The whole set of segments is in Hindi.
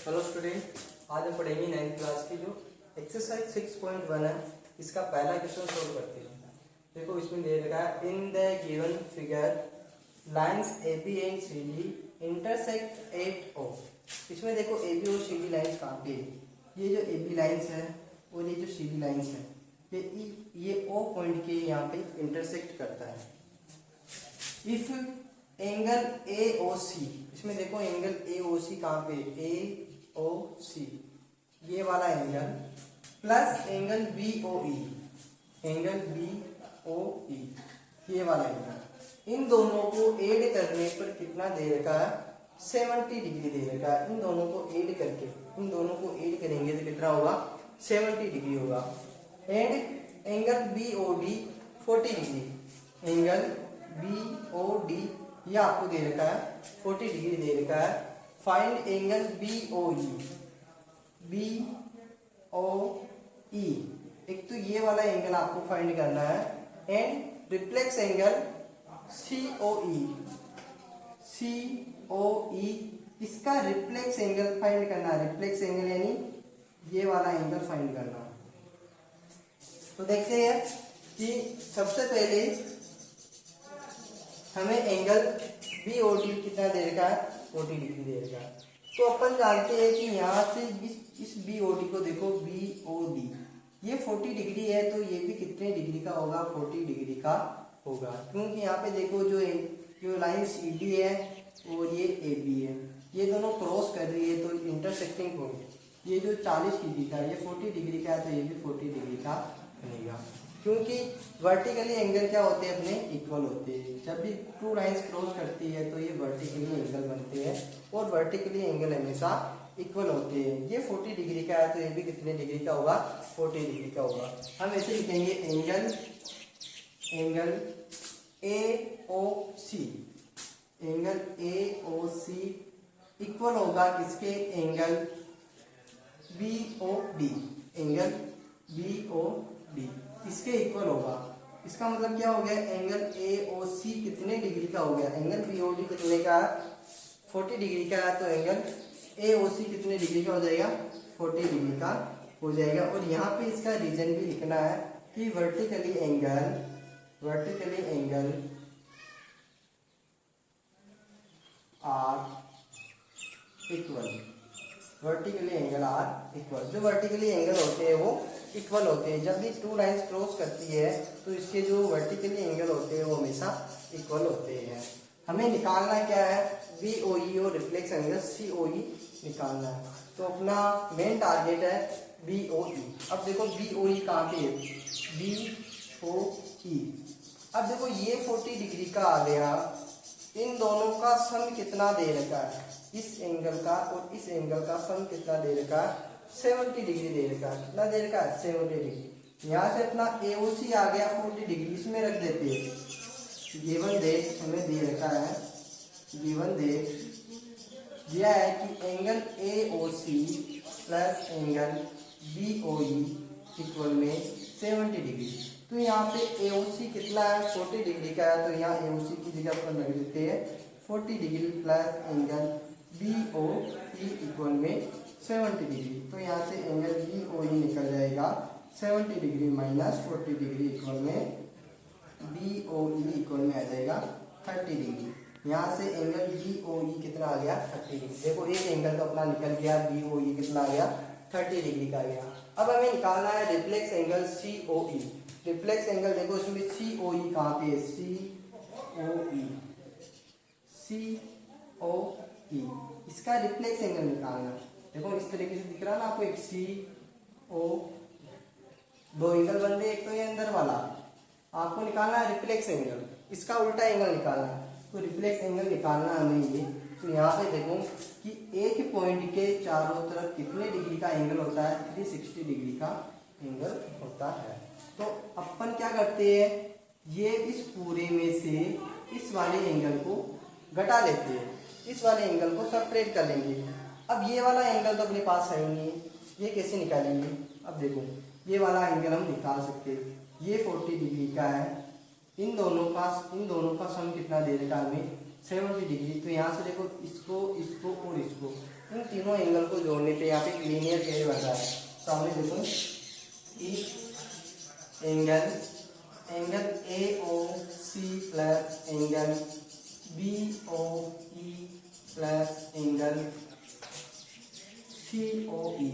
हेलो स्टूडेंट, आज हम पढ़ेंगे 9th क्लास की जो एक्सरसाइज 6.1 है। इसका पहला क्वेश्चन सोल्व करते हैं। देखो इसमें दे रखा है in the given figure lines A B and C D intersect at O. इसमें देखो ए बी और सी डी लाइंस कहाँ पे है? ये जो ए बी लाइंस है और ये जो सी डी लाइंस है ये ओ पॉइंट के यहाँ पे इंटरसेक्ट करता है। इफ एंगल ए ओ सी, इसमें देखो एंगल ए ओ सी कहाँ पे, ए ओ सी ये वाला angle plus angle B O E, angle B O E ये वाला एंगल, इन दोनों को ऐड करने पर कितना दे रखा है? 70 डिग्री दे रखा है। इन दोनों को ऐड करके, इन दोनों को ऐड करेंगे तो कितना होगा? 70 डिग्री होगा। And angle B O D 40 degree, angle B O D ये आपको दे रखा है 40 डिग्री दे रखा है। फाइंड एंगल बी ओ ई, बी ओ ई, एक तो ये वाला एंगल आपको फाइंड करना है। And reflex angle C O E, C O ई इसका रिफ्लेक्स एंगल फाइंड करना है। रिफ्लेक्स एंगल यानी ये वाला एंगल फाइंड करना है। तो देखते हैं कि सबसे पहले हमें एंगल बी ओ डी कितना दे रखा है? 40 डिग्री दे रखा है। तो अपन जानते हैं कि यहाँ से इस बी ओ डी को देखो, बी ओ डी ये 40 डिग्री है तो ये भी कितने डिग्री का होगा? 40 डिग्री का होगा। क्योंकि यहाँ पे देखो जो लाइन सी डी है और ये ए बी है, ये दोनों क्रॉस कर रही है तो इंटरसेक्टिंग पॉइंट ये जो 40 डिग्री का, ये 40 डिग्री का है तो ये भी 40 डिग्री का बनेगा। क्योंकि वर्टिकली एंगल क्या होते हैं? अपने इक्वल होते हैं। जब भी टू लाइंस क्रॉस करती है तो ये वर्टिकली एंगल बनते हैं और वर्टिकली एंगल हमेशा इक्वल होते हैं। ये 40 डिग्री का है तो ये भी कितने डिग्री का होगा? 40 डिग्री का होगा। हम ऐसे लिखेंगे angle A O C, angle A O C equal होगा किसके? Angle B O D, angle B O D इसके इक्वल होगा। इसका मतलब क्या हो गया? एंगल ए ओ सी कितने डिग्री का हो गया? एंगल बी ओ डी कितने का? 40 डिग्री का है तो एंगल ए ओ सी कितने डिग्री का हो जाएगा? 40 डिग्री का हो जाएगा। और यहाँ पे इसका रीजन भी लिखना है कि vertically angle are equal, vertically angle are equal. जो वर्टिकली एंगल होते हैं वो इक्वल होते हैं। जब भी टू लाइंस क्रॉस करती है तो इसके जो वर्टिकली एंगल होते हैं वो हमेशा इक्वल होते हैं। हमें निकालना क्या है? बी ओ ई और रिफ्लेक्स एंगल सी ओ ई निकालना है। तो अपना मेन टारगेट है बी ओ ई। अब देखो बी ओ ई कहाँ पे है? बी ओ ई। अब देखो ये 40 डिग्री का आ गया, इन दोनों का सम कितना दे रखा है? इस एंगल का और इस एंगल का सम कितना दे रखा है? 70 डिग्री दे रखा है। कितना दे रखा है? 70 डिग्री। यहाँ से अपना ए ओ सी आ गया 40 डिग्री, इसमें रख देते हैं। गिवन देख हमें दे रखा है, गिवन देख दिया है कि angle A O C plus angle B O E equal में 70 डिग्री। तो यहाँ पे ए ओ सी कितना है? 40 डिग्री का है तो यहाँ ए ओ सी की जगह पर रख देते हैं 40 degree plus angle B O E equal में 70 डिग्री। तो यहाँ से एंगल बी ओ ई निकल जाएगा 70 डिग्री माइनस 40 डिग्री इक्वल में बी ओ ई इक्वल में आ जाएगा 30 डिग्री। यहाँ से एंगल बी ओ ई कितना आ गया? 30 डिग्री। देखो एक एंगल तो अपना निकल गया, बी ओ ई कितना आ गया? 30 डिग्री का आ गया। अब हमें निकालना है रिफ्लेक्स एंगल सी ओ ई। रिफ्लेक्स एंगल देखो इसमें सी ओ ई कहाँ पे है? सी ओ ई, सी ओ ई इसका रिफ्लेक्स एंगल निकालना। देखो इस तरीके से दिख रहा है ना आपको, एक सी ओ, दो एंगल बन रहे, एक तो ये अंदर वाला आपको निकालना है रिफ्लेक्स एंगल, इसका उल्टा एंगल निकालना है। तो रिफ्लेक्स एंगल निकालना हमें ये, तो यहाँ पे देखो कि एक पॉइंट के चारों तरफ कितने डिग्री का एंगल होता है? 360 डिग्री का एंगल होता है। तो अपन क्या करते हैं, ये इस पूरे में से इस वाले एंगल को घटा लेते हैं, इस वाले एंगल को सेपरेट कर लेंगे। अब ये वाला एंगल तो अपने पास है नहीं, ये कैसे निकालेंगे? अब देखो ये वाला एंगल हम निकाल सकते हैं, ये 40 डिग्री का है, इन दोनों का सम कितना दे रखा हमें? 70 डिग्री। तो यहाँ से देखो इसको, इसको और इसको, इन तीनों एंगल को जोड़ने पे यहाँ पे एक लीनियर पेयर बन रहा है। सामने देखो, ई angle A O C plus angle B O E plus angle C O E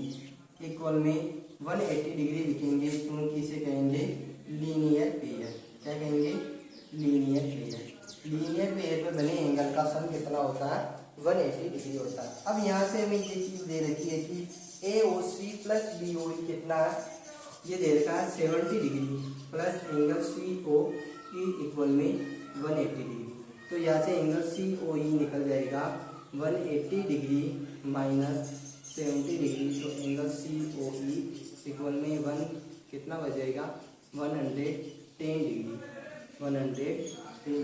equal में 180 डिग्री लिखेंगे, क्योंकि इसे कहेंगे लीनियर पेयर। क्या कहेंगे? Linear pair. लीनियर पेयर पर बने एंगल का सम कितना होता है? 180 डिग्री होता है। अब यहाँ से हमें ये चीज़ दे रखी है कि ए O C plus B O ई कितना है? ये दे रखा है 70 degree plus angle C O E equal में 180 डिग्री। तो यहाँ से एंगल सी ओ ई निकल जाएगा 180 डिग्री माइनस 70 डिग्री। तो angle C O E equal में 1 कितना बच जाएगा? 110 डिग्री। 110 डिग्री।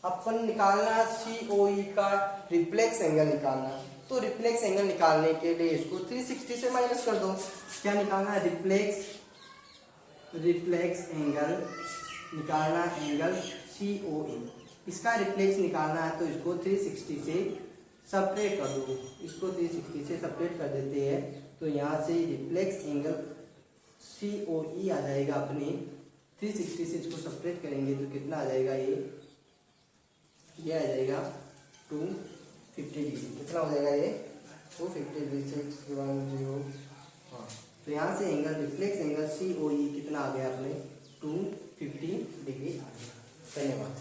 अपन निकालना सी ओ ई का रिफ्लेक्स एंगल निकालना। तो रिफ्लेक्स एंगल निकालने के लिए इसको 360 से माइनस कर दो। क्या निकालना है? रिफ्लेक्स एंगल निकालना, एंगल सी ओ ई। इसका रिफ्लेक्स निकालना है तो इसको 360 से सेपरेट कर दो। इसको 360 से सेपरेट कर देते हैं तो यहाँ से रिफ्लेक्स एंगल सी ओ ई आ जाएगा अपने। 360 से इसको सेपरेट करेंगे तो कितना आ जाएगा? ये आ जाएगा 250 डिग्री। कितना हो जाएगा ये? 250 डिग्री 610। हाँ, तो यहाँ से angle reflex angle C O ई कितना आ गया अपने? 250 डिग्री आ गया। धन्यवाद।